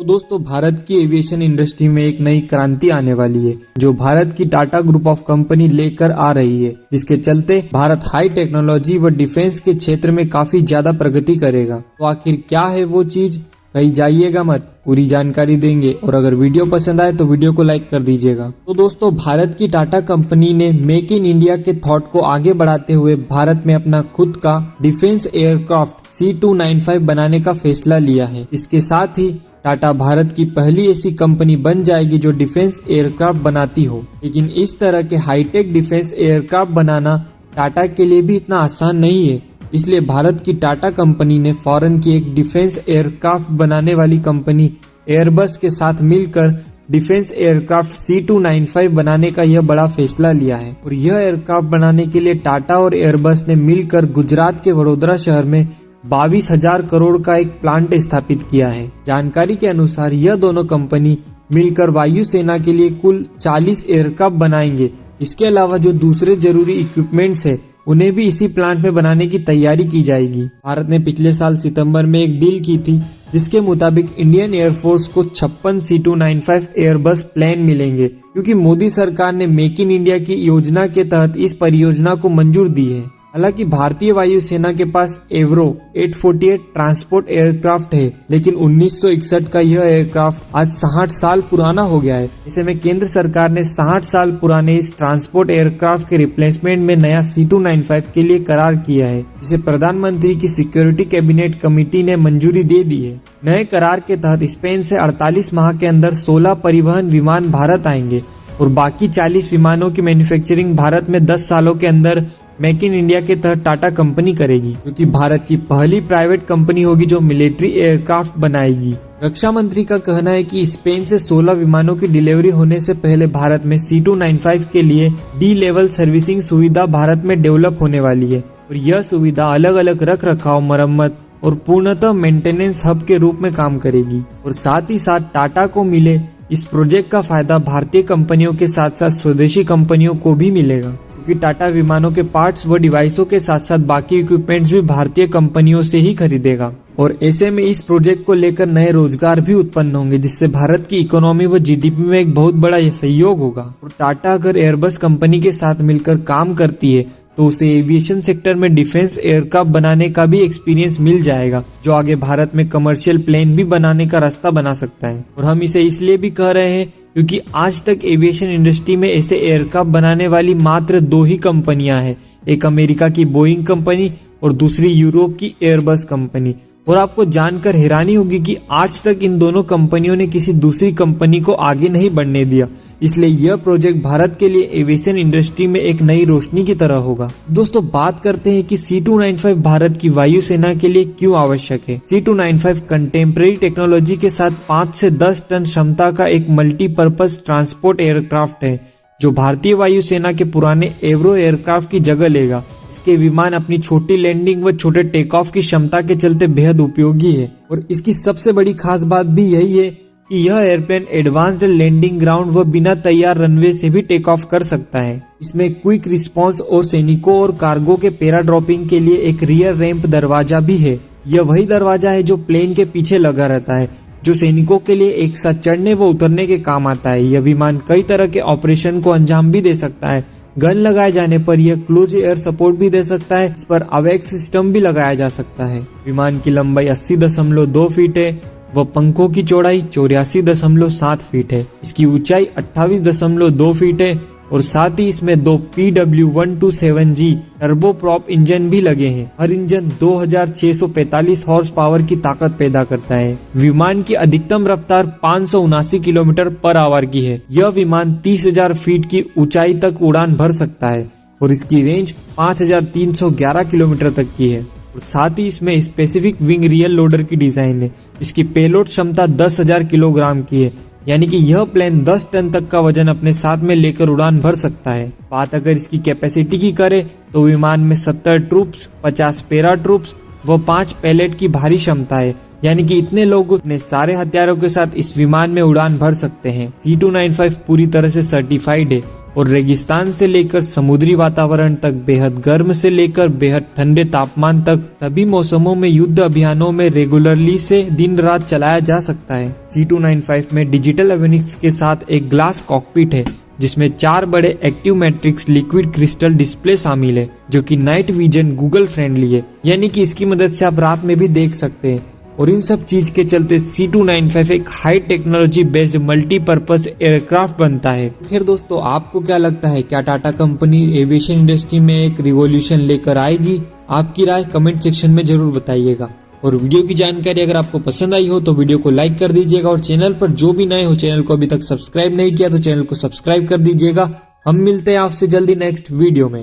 तो दोस्तों भारत की एविएशन इंडस्ट्री में एक नई क्रांति आने वाली है जो भारत की टाटा ग्रुप ऑफ कंपनी लेकर आ रही है, जिसके चलते भारत हाई टेक्नोलॉजी व डिफेंस के क्षेत्र में काफी ज्यादा प्रगति करेगा। तो आखिर क्या है वो चीज, कहीं जाइएगा मत, पूरी जानकारी देंगे। और अगर वीडियो पसंद आए तो वीडियो को लाइक कर दीजिएगा। तो दोस्तों भारत की टाटा कंपनी ने मेक इन इंडिया के थॉट को आगे बढ़ाते हुए भारत में अपना खुद का डिफेंस एयरक्राफ्ट C295 बनाने का फैसला लिया है। इसके साथ ही टाटा भारत की पहली ऐसी कंपनी बन जाएगी जो डिफेंस एयरक्राफ्ट बनाती हो। लेकिन इस तरह के हाईटेक डिफेंस एयरक्राफ्ट बनाना टाटा के लिए भी इतना आसान नहीं है, इसलिए भारत की टाटा कंपनी ने फॉरेन की एक डिफेंस एयरक्राफ्ट बनाने वाली कंपनी एयरबस के साथ मिलकर डिफेंस एयरक्राफ्ट C295 बनाने का यह बड़ा फैसला लिया है। और यह एयरक्राफ्ट बनाने के लिए टाटा और एयरबस ने मिलकर गुजरात के वडोदरा शहर में 22,000 करोड़ का एक प्लांट स्थापित किया है। जानकारी के अनुसार यह दोनों कंपनी मिलकर वायुसेना के लिए कुल 40 एयरक्राफ्ट बनाएंगे। इसके अलावा जो दूसरे जरूरी इक्विपमेंट्स है उन्हें भी इसी प्लांट में बनाने की तैयारी की जाएगी। भारत ने पिछले साल सितंबर में एक डील की थी जिसके मुताबिक इंडियन एयरफोर्स को 56 C295 एयरबस प्लेन मिलेंगे, क्योंकि मोदी सरकार ने मेक इन इंडिया की योजना के तहत इस परियोजना को मंजूर दी है। हालांकि भारतीय वायुसेना के पास एवरो 848 ट्रांसपोर्ट एयरक्राफ्ट है, लेकिन 1961 का यह एयरक्राफ्ट आज 60 साल पुराना हो गया है। ऐसे में केंद्र सरकार ने 60 साल पुराने इस ट्रांसपोर्ट एयरक्राफ्ट के रिप्लेसमेंट में नया C295 के लिए करार किया है, जिसे प्रधानमंत्री की सिक्योरिटी कैबिनेट कमेटी ने मंजूरी दे दी है। नए करार के तहत स्पेन से 48 माह के अंदर 16 परिवहन विमान भारत आएंगे और बाकी 40 विमानों की मैन्युफैक्चरिंग भारत में 10 सालों के अंदर मेक इन इंडिया के तहत टाटा कंपनी करेगी, क्योंकि भारत की पहली प्राइवेट कंपनी होगी जो मिलिट्री एयरक्राफ्ट बनाएगी। रक्षा मंत्री का कहना है कि स्पेन से 16 विमानों की डिलीवरी होने से पहले भारत में C295 के लिए डी लेवल सर्विसिंग सुविधा भारत में डेवलप होने वाली है और यह सुविधा अलग अलग रख रखाव, मरम्मत और पूर्णतः मेंटेनेंस हब के रूप में काम करेगी। और साथ ही साथ टाटा को मिले इस प्रोजेक्ट का फायदा भारतीय कंपनियों के साथ साथ स्वदेशी कंपनियों को भी मिलेगा, क्योंकि टाटा विमानों के पार्ट्स व डिवाइसों के साथ साथ बाकी इक्विपमेंट्स भी भारतीय कंपनियों से ही खरीदेगा। और ऐसे में इस प्रोजेक्ट को लेकर नए रोजगार भी उत्पन्न होंगे, जिससे भारत की इकोनॉमी व जीडीपी में एक बहुत बड़ा सहयोग होगा। और टाटा अगर एयरबस कंपनी के साथ मिलकर काम करती है तो उसे एविएशन सेक्टर में डिफेंस एयरक्राफ्ट बनाने का भी एक्सपीरियंस मिल जाएगा, जो आगे भारत में कमर्शियल प्लेन भी बनाने का रास्ता बना सकता है। और हम इसे इसलिए भी कह रहे हैं क्योंकि आज तक एविएशन इंडस्ट्री में ऐसे एयरक्राफ्ट बनाने वाली मात्र 2 ही कंपनियां हैं, एक अमेरिका की बोइंग कंपनी और दूसरी यूरोप की एयरबस कंपनी। और आपको जानकर हैरानी होगी कि आज तक इन दोनों कंपनियों ने किसी दूसरी कंपनी को आगे नहीं बढ़ने दिया, इसलिए यह प्रोजेक्ट भारत के लिए एविएशन इंडस्ट्री में एक नई रोशनी की तरह होगा। दोस्तों बात करते हैं कि C295 भारत की वायुसेना के लिए क्यों आवश्यक है। C295 कंटेम्प्रेरी टेक्नोलॉजी के साथ 5 से 10 टन क्षमता का एक मल्टीपर्पज ट्रांसपोर्ट एयरक्राफ्ट है, जो भारतीय वायुसेना के पुराने एवरो एयरक्राफ्ट की जगह लेगा। इसके विमान अपनी छोटी लैंडिंग व छोटे टेक ऑफ की क्षमता के चलते बेहद उपयोगी है। और इसकी सबसे बड़ी खास बात भी यही है कि यह एयरप्लेन एडवांस्ड लैंडिंग ग्राउंड व बिना तैयार रनवे से भी टेक ऑफ कर सकता है। इसमें क्विक रिस्पांस और सैनिकों और कार्गो के पैरा ड्रॉपिंग के लिए एक रियर रैंप दरवाजा भी है। यह वही दरवाजा है जो प्लेन के पीछे लगा रहता है, जो सैनिकों के लिए एक साथ चढ़ने व उतरने के काम आता है। यह विमान कई तरह के ऑपरेशन को अंजाम भी दे सकता है। गन लगाए जाने पर यह क्लोज एयर सपोर्ट भी दे सकता है। इस पर अवेक्स सिस्टम भी लगाया जा सकता है। विमान की लंबाई 80.2 फीट है व पंखों की चौड़ाई 84.7 फीट है। इसकी ऊंचाई 28.2 फीट है और साथ ही इसमें 2 PW127G टर्बो प्रॉप इंजन भी लगे हैं। हर इंजन 2645 हॉर्स पावर की ताकत पैदा करता है। विमान की अधिकतम रफ्तार 579 किलोमीटर पर आवर की है। यह विमान 30,000 फीट की ऊंचाई तक उड़ान भर सकता है और इसकी रेंज 5,311 किलोमीटर तक की है। और साथ ही इसमें स्पेसिफिक विंग रियल लोडर की डिजाइन है। इसकी पेलोड क्षमता 10,000 किलोग्राम की है, यानी कि यह प्लेन 10 टन तक का वजन अपने साथ में लेकर उड़ान भर सकता है। बात अगर इसकी कैपेसिटी की करें तो विमान में 70 ट्रूप्स, 50 पैरा ट्रूप्स व 5 पैलेट की भारी क्षमता है, यानी कि इतने लोग अपने सारे हथियारों के साथ इस विमान में उड़ान भर सकते हैं। C295 पूरी तरह से सर्टिफाइड है, और रेगिस्तान से लेकर समुद्री वातावरण तक, बेहद गर्म से लेकर बेहद ठंडे तापमान तक सभी मौसमों में युद्ध अभियानों में रेगुलरली से दिन रात चलाया जा सकता है। C295 में डिजिटल एविनिक्स के साथ एक ग्लास कॉकपिट है जिसमें 4 बड़े active matrix liquid crystal display शामिल है जो कि नाइट विजन गूगल फ्रेंडली है, यानी कि इसकी मदद से आप रात में भी देख सकते हैं। और इन सब चीज के चलते C295 एक high technology based multipurpose aircraft बनता है। खैर दोस्तों, आपको क्या लगता है, क्या टाटा कंपनी एविएशन इंडस्ट्री में एक रिवॉल्यूशन लेकर आएगी? आपकी राय कमेंट सेक्शन में जरूर बताइएगा। और वीडियो की जानकारी अगर आपको पसंद आई हो तो वीडियो को लाइक कर दीजिएगा, और चैनल पर जो भी नए हो, चैनल को अभी तक सब्सक्राइब नहीं किया तो चैनल को सब्सक्राइब कर दीजिएगा। हम मिलते हैं आपसे जल्दी नेक्स्ट वीडियो में।